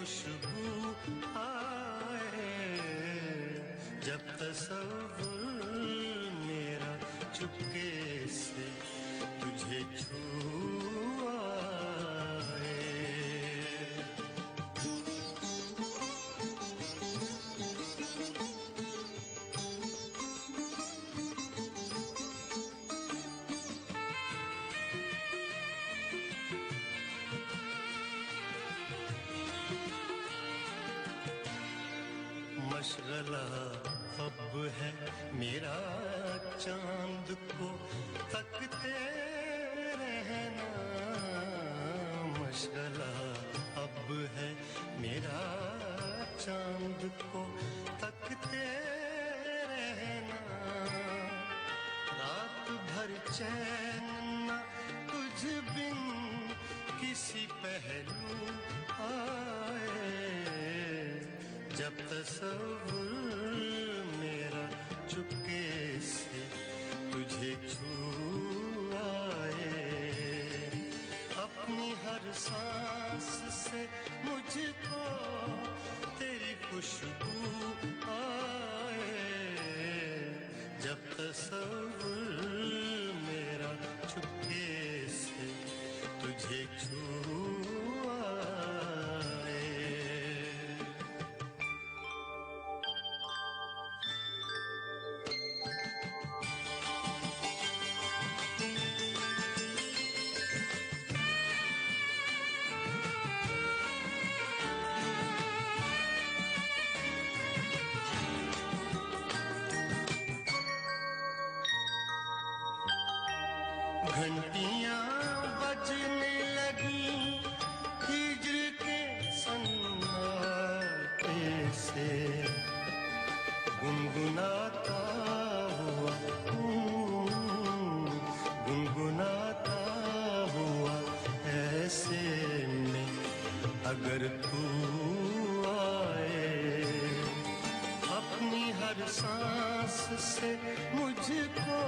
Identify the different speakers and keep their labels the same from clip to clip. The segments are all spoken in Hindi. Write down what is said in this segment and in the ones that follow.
Speaker 1: खुशबू आए, जब तसव्वुर मेरा चुपके से तुझे छू आए। मशगला अब है मेरा चांद को तकते रहना, मशगला अब है मेरा चांद को तकते रहना। रात भर चैन न तुझ बिन किसी पहलू आए, जब तसव्वुर मेरा चुपके से तुझे छू आए। अपनी हर सांस से मुझको तेरी खुशबू आए, जब तसव्वुर मेरा चुपके से तुझे छू आए। घंटियां बजने लगी हिज्र के सन्नाटे से, गुनगुनाता हुआ गुनगुनाता हुआ ऐसे में अगर तू आए। अपनी हर सांस से मुझको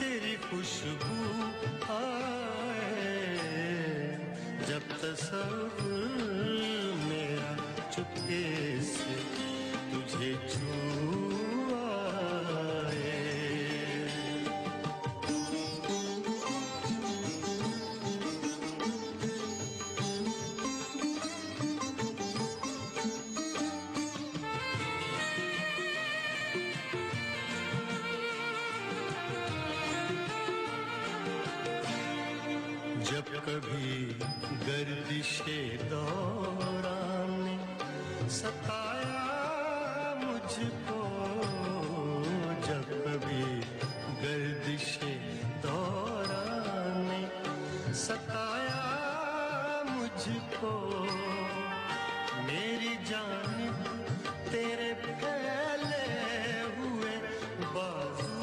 Speaker 1: तेरी खुशबू आए, जब तसव्वुर मेरा चुपके से तुझे छू आए। जब कभी गर्दिशे दौरान ने सताया मुझको, जब कभी गर्दिशे दौरान ने सताया मुझको, मेरी जानिब तेरे फैले हुए बाजू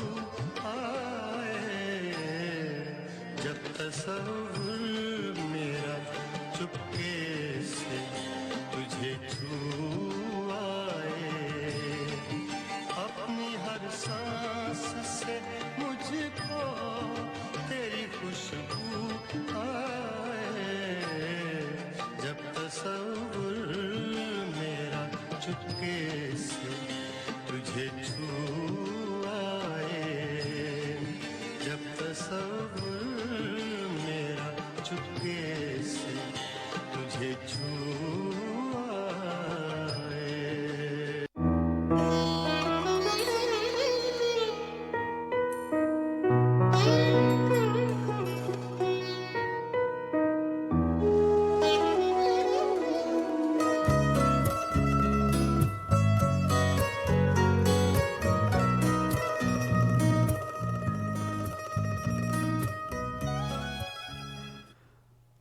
Speaker 1: आए, जब तसव्वुर मेरा चुपके से तुझे छू आए। अपनी हर सांस से मुझको तेरी खुशबू आए, जब तसव्वुर मेरा चुपके से तुझे छू आए, जब तसव्वुर मेरा चुपके से तुझे छू आए।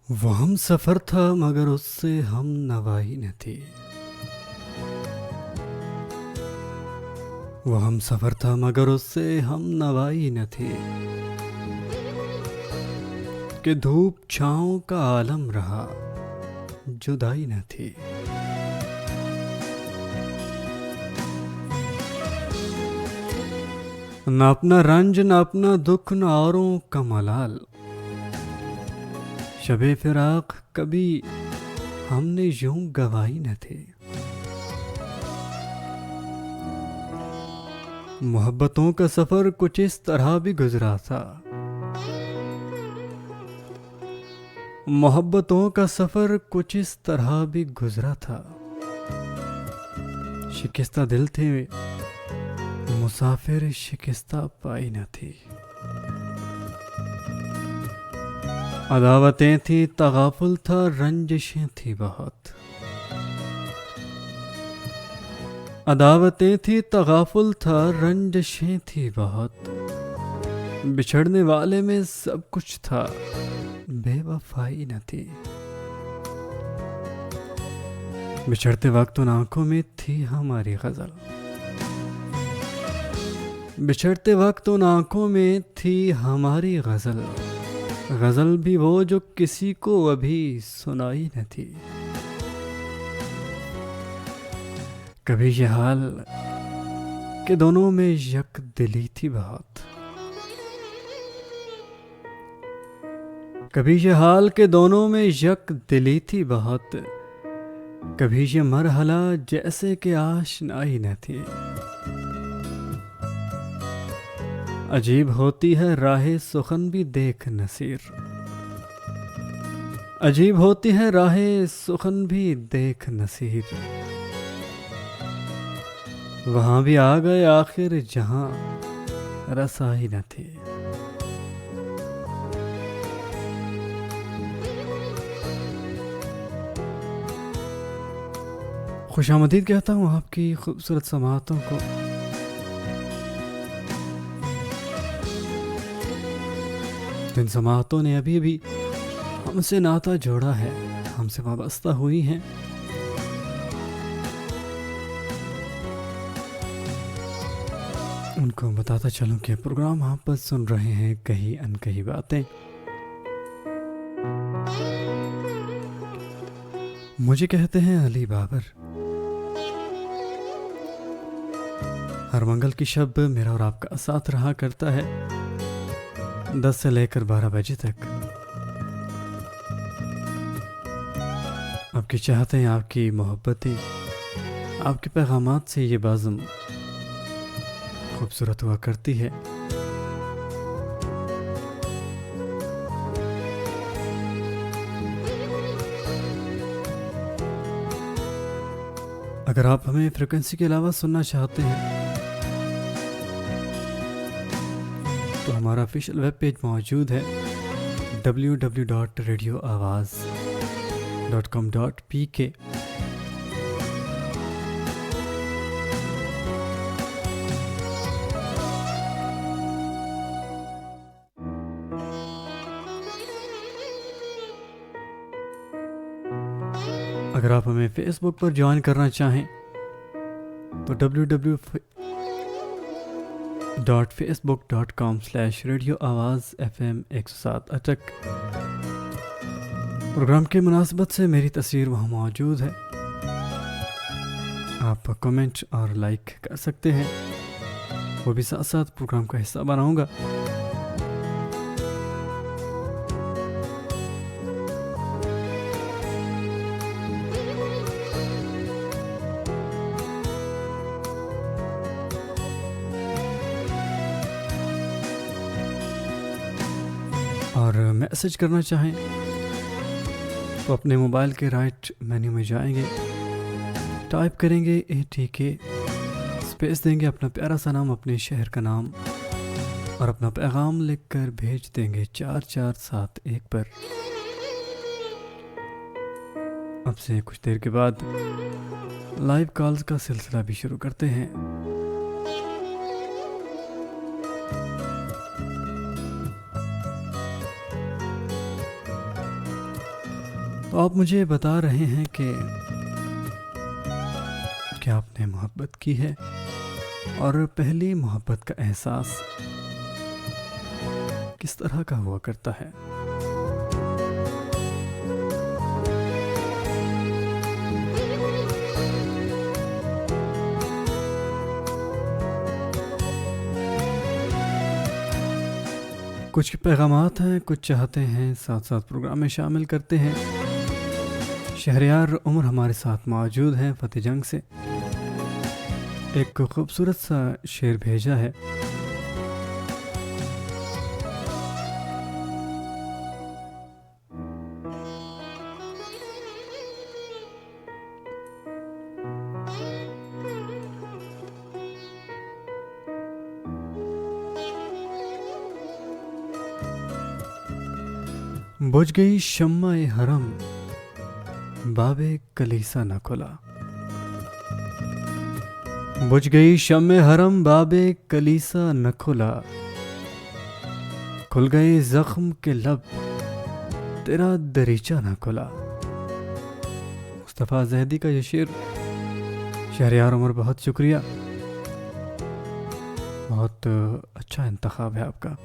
Speaker 2: वो हम सफ़र था मगर उससे हम नवाई न थी, वो हम सफ़र था मगर उससे हम नवाई न थी, कि धूप छाँव का आलम रहा जुदाई न थी। न अपना रंज न अपना दुख न औरों का मलाल, शबे फिराक कभी हमने यूं गवाई न थी। मोहब्बतों का सफर कुछ इस तरह भी गुजरा था। मोहब्बतों का सफर कुछ इस तरह भी गुजरा था। शिकस्ता दिल थे मुसाफिर, शिकस्ता पाई न थी। अदावतें थी, तगाफुल था, रंजिशें थी बहुत। अदावतें थी, तगाफुल था, रंजिशें थी बहुत। बिछड़ने वाले में सब कुछ था, बेवफाई न थी। बिछड़ते वक्त उन आंखों में थी हमारी गजल। बिछड़ते वक्त उन आंखों में थी हमारी गजल। गजल भी वो जो किसी को अभी सुनाई न थी। कभी ये हाल कि दोनों में यक दिली थी बहुत। कभी ये हाल के दोनों में यक दिली थी बहुत। कभी ये मरहला जैसे कि आशनाई न थी। अजीब होती है राहे सुखन भी देख नसीर। अजीब होती है राहे सुखन भी देख नसीर। वहां भी आ गए आखिर जहां रसाई न थी। खुशामदीद कहता हूँ आपकी खूबसूरत समातों को। इन समातों ने अभी भी हमसे नाता जोड़ा है, हमसे वाबस्ता हुई हैं। उनको बताता चलूं कि प्रोग्राम आप पर सुन रहे हैं कहीं अनकही बातें। मुझे कहते हैं अली बाबर। हर मंगल की शब मेरा और आपका साथ रहा करता है 10 से लेकर 12 बजे तक। आपकी चाहतें, आपकी मोहब्बतें, आपके पैगामात से ये बाज़म खूबसूरत हुआ करती है। अगर आप हमें फ्रिक्वेंसी के अलावा सुनना चाहते हैं तो हमारा ऑफिशियल वेब पेज मौजूद है www.radioawaz.com.pk। अगर आप हमें फेसबुक पर ज्वाइन करना चाहें तो www.facebook.com/radioawaz.fm 107 अटक। प्रोग्राम के मुनासबत से मेरी तस्वीर वहाँ मौजूद है। आप कमेंट और लाइक कर सकते हैं, वो भी साथ साथ प्रोग्राम का हिस्सा बनाऊंगा। और मैसेज करना चाहें तो अपने मोबाइल के राइट मेन्यू में जाएंगे, टाइप करेंगे ATK, स्पेस देंगे अपना प्यारा सा नाम, अपने शहर का नाम और अपना पैगाम लिखकर भेज देंगे 4471 पर। अब से कुछ देर के बाद लाइव कॉल्स का सिलसिला भी शुरू करते हैं। तो आप मुझे बता रहे हैं कि क्या आपने मोहब्बत की है और पहली मोहब्बत का एहसास किस तरह का हुआ करता है। कुछ पैगामात हैं, कुछ चाहते हैं, साथ साथ प्रोग्राम में शामिल करते हैं। शहरयार उमर हमारे साथ मौजूद हैं फतेह जंग से। एक खूबसूरत सा शेर भेजा है। बुझ गई शम्मा-ए हरम, बाबे कलीसा न खुला। बुझ गई शम्मे हरम, बाबे कलीसा न खुला। खुल गए जख्म के लब, तेरा दरीचा न खुला। मुस्तफ़ा ज़हदी का ये शेर। शहरयार उमर बहुत शुक्रिया, बहुत अच्छा इंतखाब है आपका।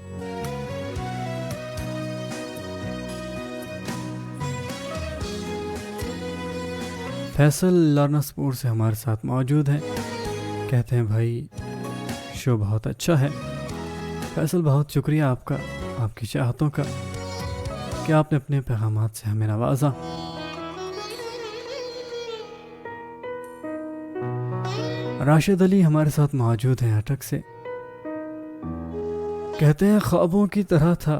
Speaker 2: फैसल लारनसपुर से हमारे साथ मौजूद हैं। कहते हैं भाई शो बहुत अच्छा है। फैसल बहुत शुक्रिया आपका, आपकी चाहतों का कि आपने अपने पैगामात से हमें नवाजा। राशिद अली हमारे साथ मौजूद हैं अटक से। कहते हैं ख्वाबों की तरह था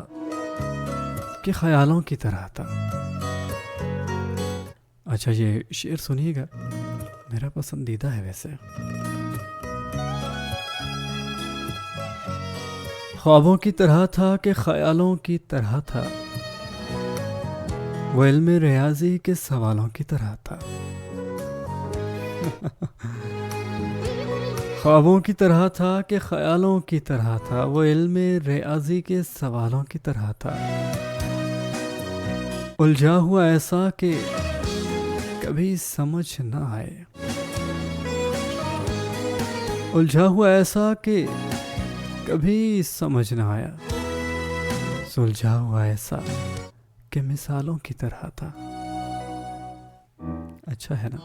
Speaker 2: कि ख्यालों की तरह था। अच्छा ये शेर सुनिएगा, मेरा पसंदीदा है वैसे। ख्वाबों की तरह था कि ख्यालों की तरह था, वो इल्म रियाजी के सवालों की तरह था। ख्वाबों की तरह था कि ख्यालों की तरह था, वो इल्म रियाजी के सवालों की तरह था। उलझा हुआ ऐसा कि कभी समझ न आए, उलझा हुआ ऐसा कि कभी समझ न आया, सुलझा हुआ ऐसा कि मिसालों की तरह था। अच्छा है ना।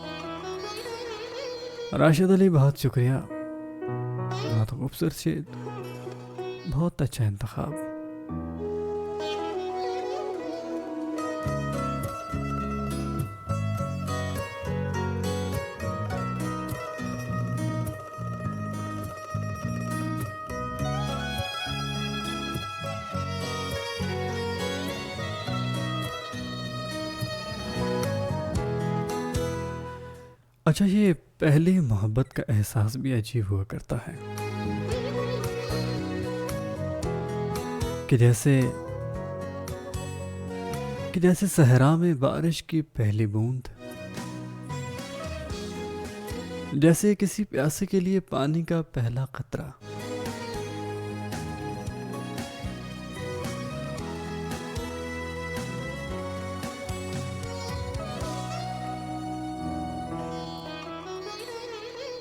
Speaker 2: राशिद अली बहुत शुक्रिया, बहुत खूबसूरत शेर, बहुत अच्छा इंतखाब। अच्छा ये पहली मोहब्बत का एहसास भी अजीब हुआ करता है कि जैसे सहरा में बारिश की पहली बूंद, जैसे किसी प्यासे के लिए पानी का पहला कतरा।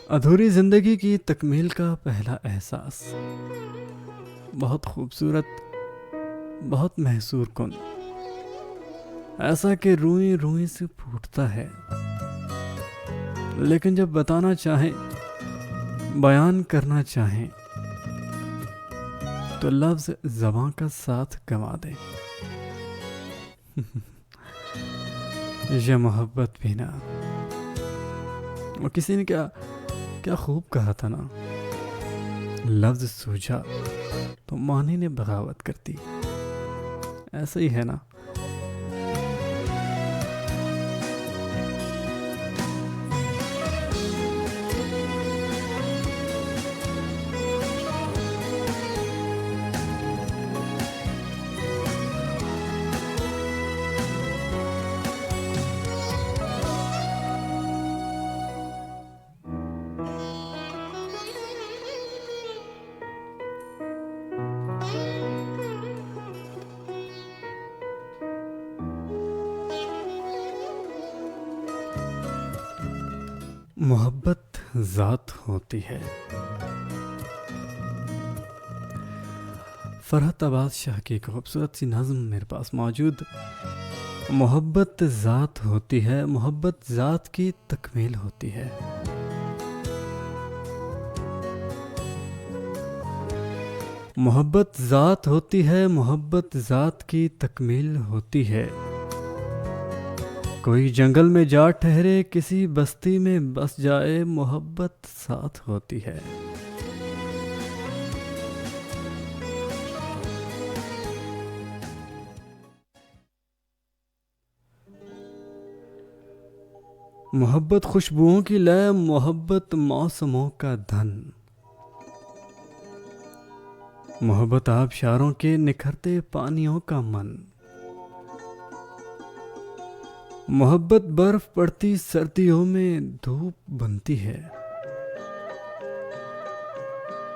Speaker 2: अधूरी जिंदगी की तकमील का पहला एहसास, बहुत खूबसूरत, बहुत महसूर कुन, ऐसा कि रूई रूई से फूटता है, लेकिन जब बताना चाहें, बयान करना चाहें, तो लफ्ज ज़बां का साथ गंवा दें। ये मोहब्बत भी ना, वो किसी ने क्या खूब कहा था ना, लफ्ज सूझा तो मानी ने बगावत कर दी। ऐसा ही है ना। मोहब्बत ज़ात होती है। फरहत अब्बास शाह की एक खूबसूरत सी नज़्म मेरे पास मौजूद। मोहब्बत ज़ात होती है, मोहब्बत ज़ात की तकमील होती है। मोहब्बत ज़ात होती है, मोहब्बत ज़ात की तकमील होती है। कोई जंगल में जा ठहरे, किसी बस्ती में बस जाए, मोहब्बत साथ होती है। मोहब्बत खुशबुओं की लय, मोहब्बत मौसमों का धन, मोहब्बत आबशारों के निखरते पानियों का मन, मोहब्बत बर्फ पड़ती सर्दियों में धूप बनती है,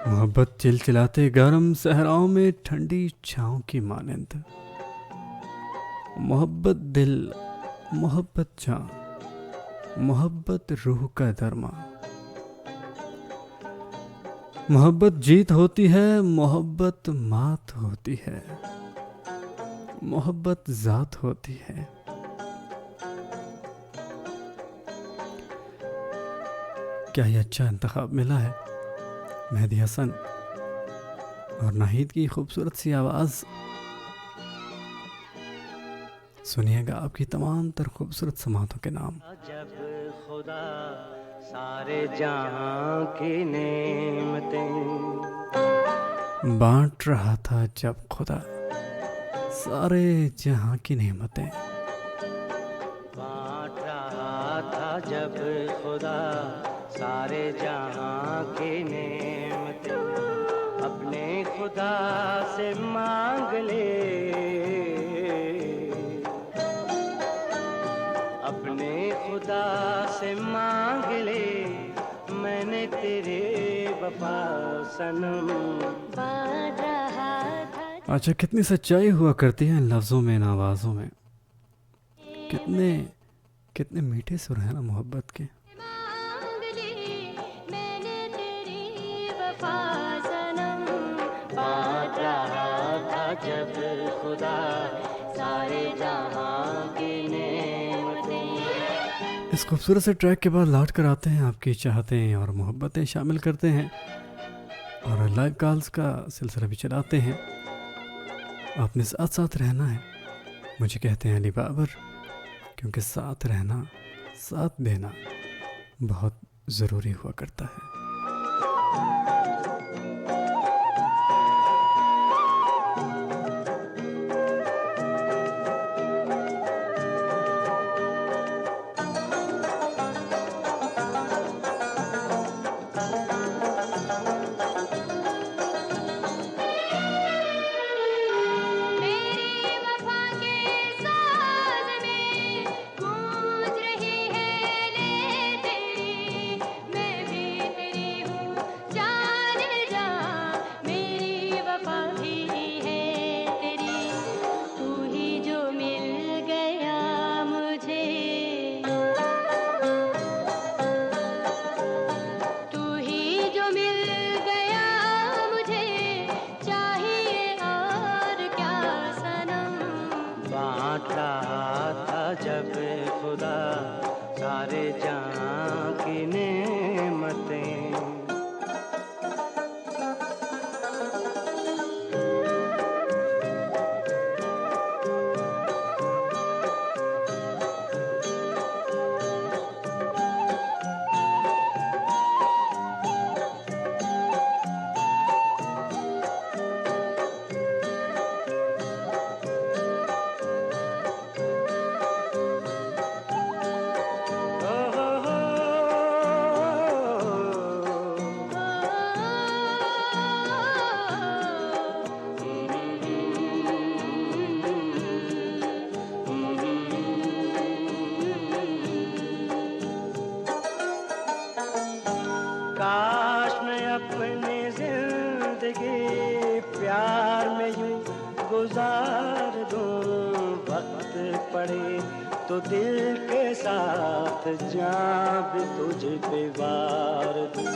Speaker 2: मोहब्बत चिलचिलाते गर्म सहराओं में ठंडी छाँव की मानंद, मोहब्बत दिल, मोहब्बत जान, मोहब्बत रूह का दरमा, मोहब्बत जीत होती है, मोहब्बत मात होती है, मोहब्बत जात होती है। क्या ये अच्छा इंतखाब मिला है? मेहदी हसन और नाहिद की खूबसूरत सी आवाज़। सुनिएगा आपकी तमाम तर खूबसूरत समातों के नाम।
Speaker 1: जब खुदा सारे जहां की नेमतें
Speaker 2: बांट रहा था जब खुदा सारे जहां की नेमतें,
Speaker 1: बांट रहा था जब खुदा सारे जहां की नेमतें, अपने खुदा से मांग ले, अपने खुदा से मांग ले, मैंने तेरे वफा सनम बांट रहा था।
Speaker 2: अच्छा, कितनी सच्चाई हुआ करती है इन लफ्ज़ों में, इन आवाज़ों में। कितने कितने मीठे सुर हैं ना मोहब्बत के।
Speaker 1: मांग ले, मैंने तेरी वफा सनम बांट रहा था जब खुदा सारे जहां की नेमतें।
Speaker 2: इस खूबसूरत से ट्रैक के बाद लौट कर आते हैं, आपकी चाहतें और मोहब्बतें शामिल करते हैं और लाइव कॉल्स का सिलसिला भी चलाते हैं। आपने साथ साथ रहना है, मुझे कहते हैं अली बाबर, क्योंकि साथ रहना, साथ देना बहुत ज़रूरी हुआ करता है।
Speaker 1: तो दिल के साथ जान भी तुझ पे वार दूं,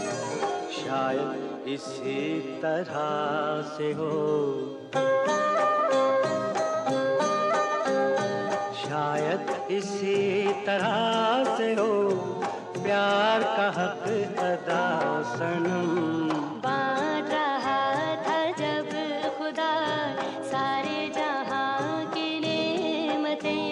Speaker 1: शायद इसी तरह से हो, शायद इसी तरह से हो प्यार का हक अदा सनम। बांट रहा था जब खुदा सारे जहां की नेमतें,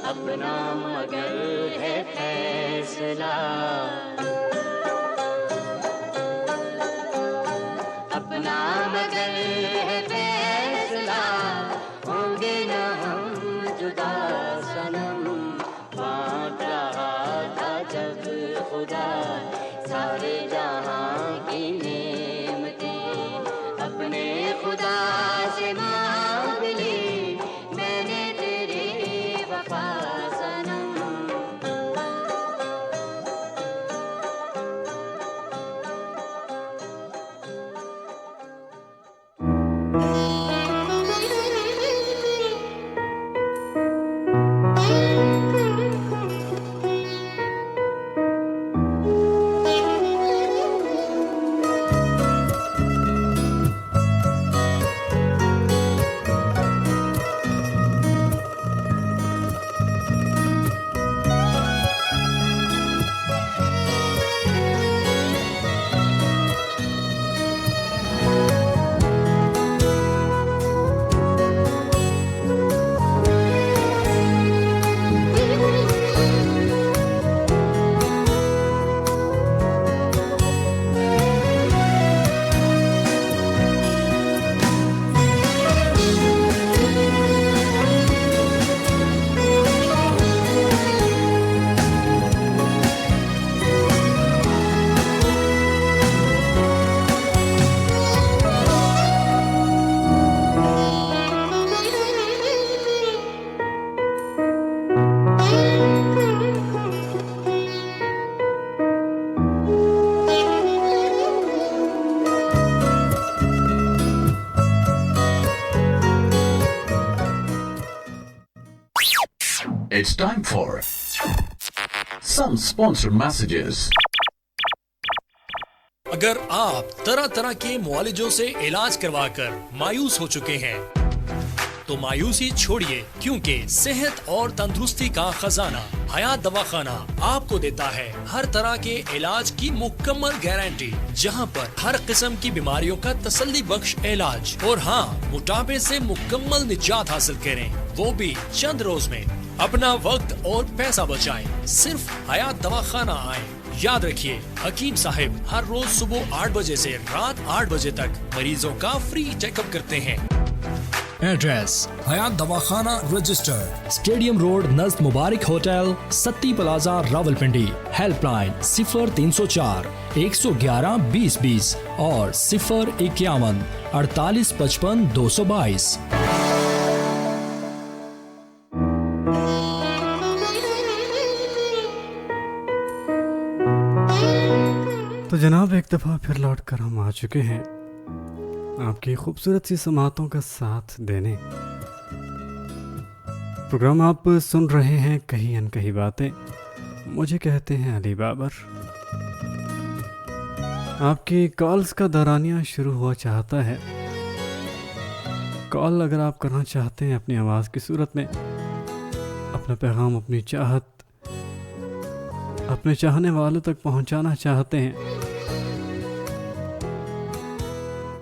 Speaker 1: अपना मगर है फैसला, अपना मगर है फैसला, होंगे न हम जुदा सनम, बांट रहा था जब खुदा सारे जहां की नेमतें, अपने खुदा से मांग ली मैंने तेरी वफा सनम।
Speaker 3: It's time for some sponsored messages.
Speaker 4: अगर आप तरह तरह के मुआलिजों से इलाज करवाकर मायूस हो चुके हैं तो मायूसी छोड़िए, क्योंकि सेहत और तंदुरुस्ती का खजाना हयात दवाखाना आपको देता है हर तरह के इलाज की मुकम्मल गारंटी, जहां पर हर किस्म की बीमारियों का तसल्ली बख्श इलाज, और हाँ, मोटापे से मुकम्मल निजात हासिल करें, वो भी चंद रोज में। अपना वक्त और पैसा बचाएं, सिर्फ हयात दवाखाना आएं। याद रखिए, हकीम साहिब हर रोज सुबह 8 बजे से रात 8 बजे तक मरीजों का फ्री चेकअप करते हैं। Address Hayat Dawakhana register, stadium road नज़द Mubarak hotel, Satti plaza, Rawalpindi. Helpline 0304 111 2020 और 051 48 55 222।
Speaker 2: तो जनाब, एक दफ़ा फिर लौट कर हम आ चुके हैं आपकी खूबसूरत सी समातों का साथ देने। प्रोग्राम आप सुन रहे हैं कहीं अनकही बातें, मुझे कहते हैं अली बाबर। आपकी कॉल्स का दौरानिया शुरू हुआ चाहता है। कॉल अगर आप करना चाहते हैं अपनी आवाज़ की सूरत में, अपना पैगाम, अपनी चाहत अपने चाहने वालों तक पहुंचाना चाहते हैं,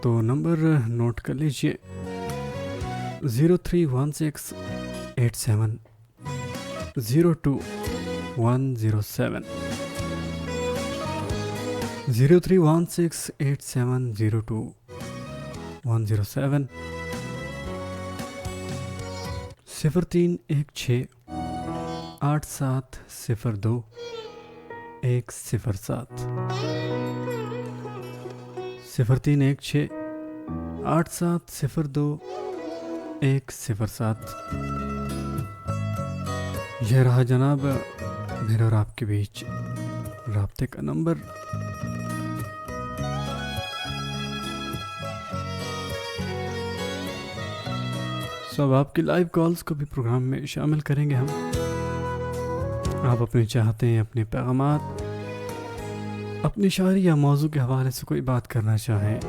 Speaker 2: तो नंबर नोट कर लीजिए 031687 02107 031687 02107 0316 8702 107 0316 8702 107। यह रहा जनाब मेरे और आपके बीच राब्ते का नंबर। सब आपकी लाइव कॉल्स को भी प्रोग्राम में शामिल करेंगे हम। आप अपने चाहते हैं अपने पैगामात, अपनी शायरी या मौजू के हवाले से कोई बात करना चाहें,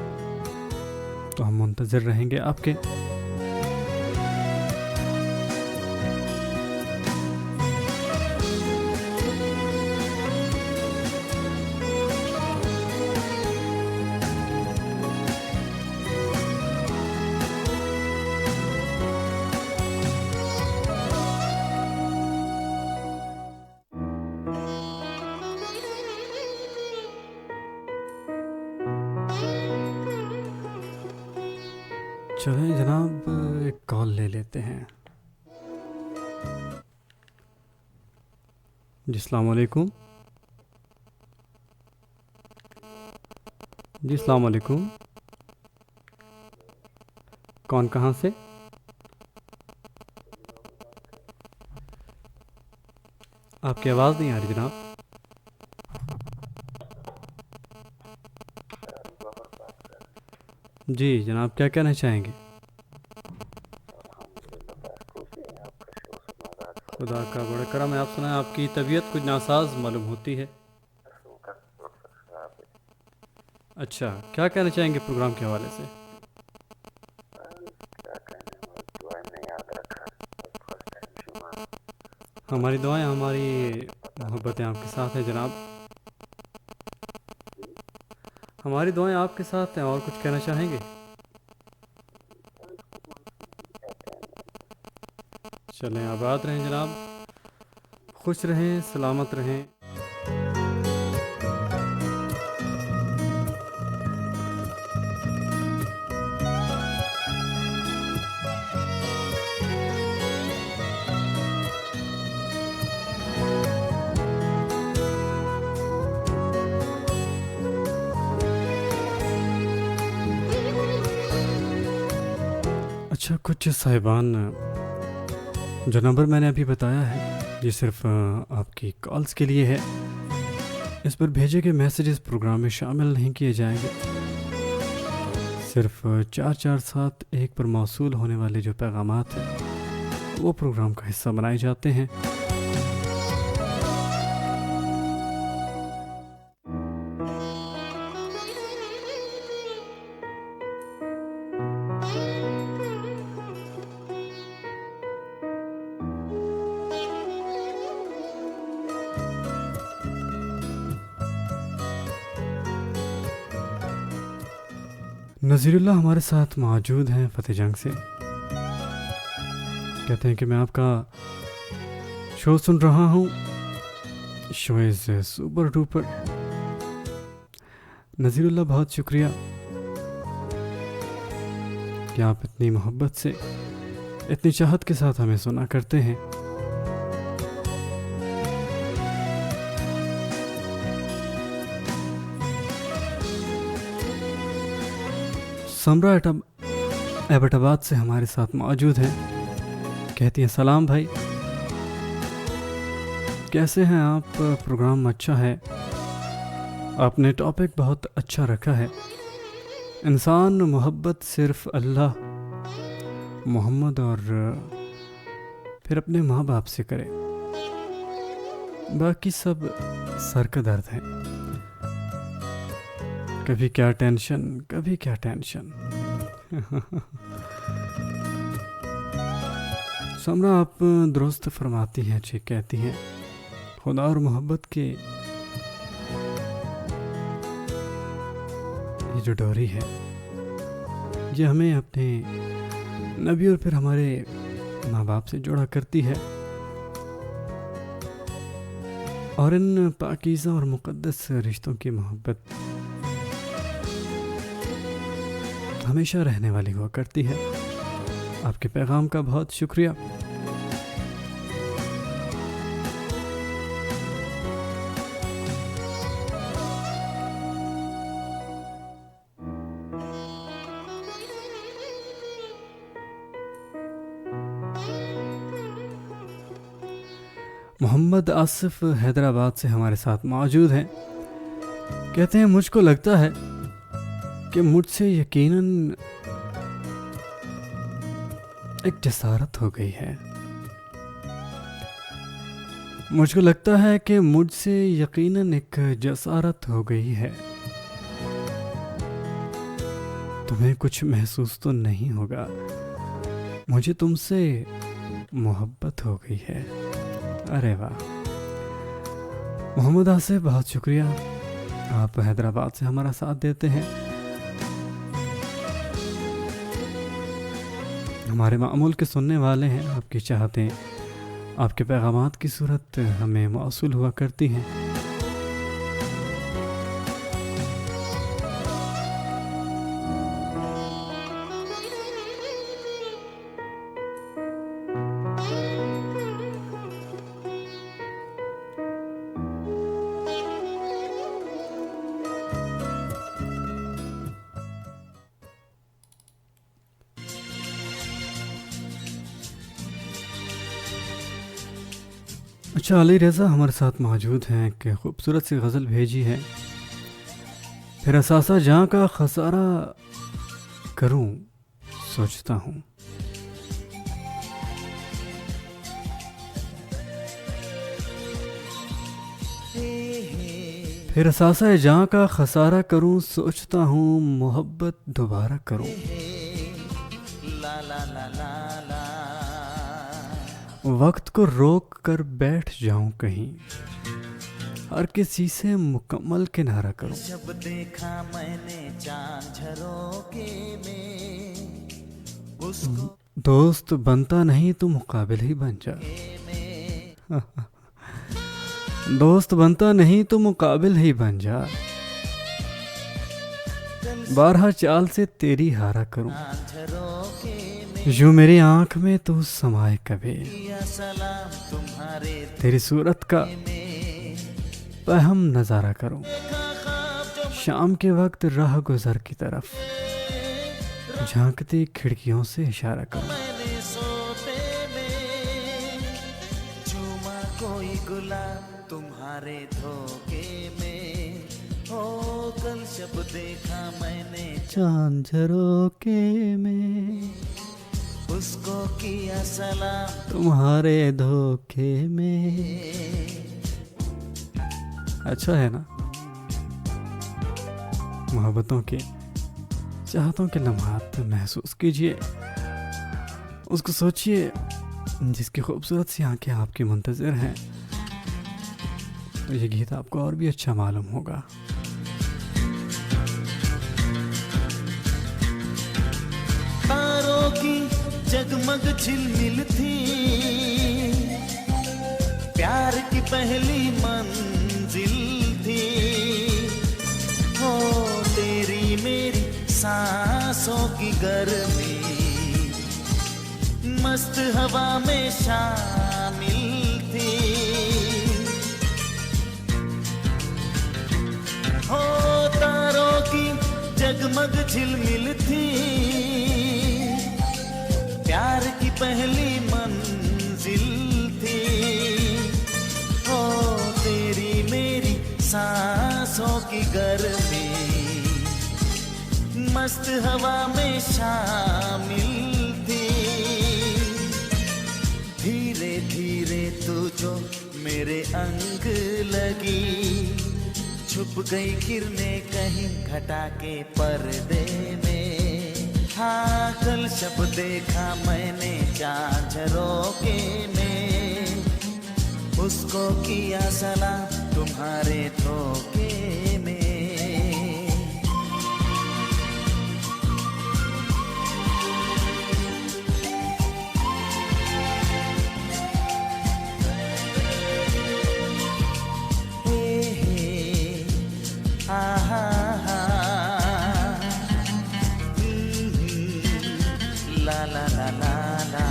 Speaker 2: तो हम मुंतज़िर रहेंगे आपके। चलें जनाब, एक कॉल ले लेते हैं। जी अस्सलाम वालेकुम। जी अस्सलाम वालेकुम। कौन, कहाँ से? आपकी आवाज़ नहीं आ रही जनाब। जी जनाब, क्या कहना चाहेंगे? खुदा का बड़ा करम है। आप सुनाएं, आपकी तबीयत कुछ नासाज मालूम होती है। अच्छा, क्या कहना चाहेंगे प्रोग्राम के हवाले से? हमारी दुआएं, हमारी मोहब्बतें आपके साथ हैं जनाब। हमारी दुआएं आपके साथ हैं। और कुछ कहना चाहेंगे? चलें, आबाद रहें जनाब, खुश रहें, सलामत रहें। अच्छा, कुछ साहिबान, जो नंबर मैंने अभी बताया है ये सिर्फ आपकी कॉल्स के लिए है। इस पर भेजे गए मैसेजेस प्रोग्राम में शामिल नहीं किए जाएंगे। सिर्फ 4471 पर मौसूल होने वाले जो पैगामात हैं वो प्रोग्राम का हिस्सा बनाए जाते हैं। नज़ीरुल्लाह हमारे साथ मौजूद हैं फतेह जंग से। कहते हैं कि मैं आपका शो सुन रहा हूँ, शो इज़ सुपर डुपर। नज़ीरुल्लाह, बहुत शुक्रिया कि आप इतनी मोहब्बत से, इतनी चाहत के साथ हमें सुना करते हैं। समरा एबटाबाद से हमारे साथ मौजूद हैं। कहती हैं सलाम भाई, कैसे हैं आप? प्रोग्राम अच्छा है, आपने टॉपिक बहुत अच्छा रखा है। इंसान मोहब्बत सिर्फ अल्लाह, मोहम्मद और फिर अपने माँ बाप से करे, बाकी सब सर का दर्द है। कभी क्या टेंशन, कभी क्या टेंशन। समरा, आप दुरुस्त फरमाती हैं, ठीक कहती हैं। खुदा और मोहब्बत के ये जो डोरी है ये हमें अपने नबी और फिर हमारे माँ बाप से जोड़ा करती है, और इन पाकीज़ा और मुक़द्दस रिश्तों की मोहब्बत हमेशा रहने वाली हुआ करती है। आपके पैगाम का बहुत शुक्रिया। मोहम्मद आसिफ हैदराबाद से हमारे साथ मौजूद हैं। कहते हैं मुझको लगता है कि मुझसे यकीनन एक जसारत हो गई है। मुझको लगता है कि मुझसे यकीनन एक जसारत हो गई है। तुम्हें कुछ महसूस तो नहीं होगा, मुझे तुमसे मोहब्बत हो गई है। अरे वाह मोहम्मद आसिफ, बहुत शुक्रिया, आप हैदराबाद से हमारा साथ देते हैं। हमारे मामूल के सुनने वाले हैं, आपकी चाहतें, आपके पैगामात की सूरत हमें मौसूल हुआ करती हैं। अच्छा, अली रज़ा हमारे साथ मौजूद हैं कि खूबसूरत सी गज़ल भेजी है। फिर असासा जहाँ का खसारा करूं सोचता हूँ। फिर असासा जहाँ का खसारा करूं सोचता हूँ, मोहब्बत दोबारा करूं। वक्त को रोक कर बैठ जाऊं कहीं, हर किसी से मुकम्मल किनारा करूं।
Speaker 5: जब देखा मैंने चांद झरोखे में उसको
Speaker 2: दोस्त बनता नहीं तो मुकाबिल ही बन जा। दोस्त बनता नहीं तो मुकाबिल ही बन जा। बारहा चाल से तेरी हारा करूं,
Speaker 5: झरोखे में
Speaker 2: यूं मेरी आंख में तू समाए कभी।
Speaker 5: किया सलाम तुम्हारे
Speaker 2: तेरी सूरत का पहम नजारा करूं, शाम के वक्त राह गुजर की तरफ झांकती खिड़कियों से इशारा करूं।
Speaker 5: मैंने सोते में चूमा कोई गुलाब तुम्हारे धोखे में हो। कल शब देखा मैंने
Speaker 2: चांद झरोखे में
Speaker 5: उसको किया सलाम
Speaker 2: तुम्हारे धोखे में। अच्छा है ना, मोहब्बतों के चाहतों के लम्हात महसूस कीजिए, उसको सोचिए जिसकी खूबसूरत सी आंखें आपकी मुंतज़िर हैं, तो ये गीत आपको और भी अच्छा मालूम होगा।
Speaker 5: तारों की जगमग झिलमिल थी, प्यार की पहली मंजिल थी। हो तेरी मेरी सांसों की गर्मी मस्त हवा में शामिल थी। हो तारों की जगमग झिलमिल थी, प्यार की पहली मंजिल थी। हो तेरी मेरी सांसों की गर्मी मस्त हवा में शामिल थी। धीरे धीरे तू जो मेरे अंग लगी, छुप गई किरणें कहीं घटा के पर्दे में। हाँ कल शब देखा मैंने चांद झरोखे में उसको किया सलाम तुम्हारे धोखे में। ला ला ला ला ला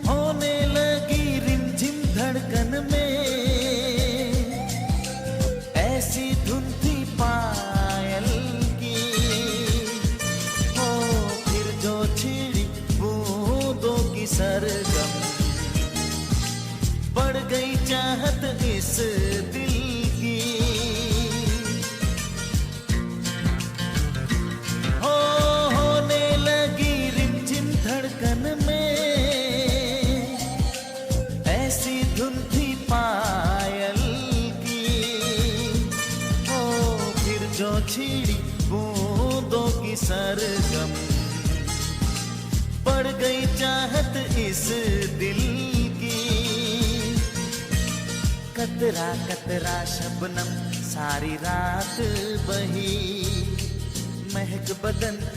Speaker 5: होने लगी रिमझिम धड़कन में ऐसी धुन थी पायल की। हो फिर जो छिड़ी बूंदों की सरगम, बढ़ गई चाहत इस दिल की। हो होने लगी रिमझिम धड़कन में ऐसी धुन थी पायल की। हो फिर जो छिड़ी बूंदों की सरगम, बढ़ गई चाहत इस दिल की। कतरा कतरा शबनम सारी रात बही, महक बदन की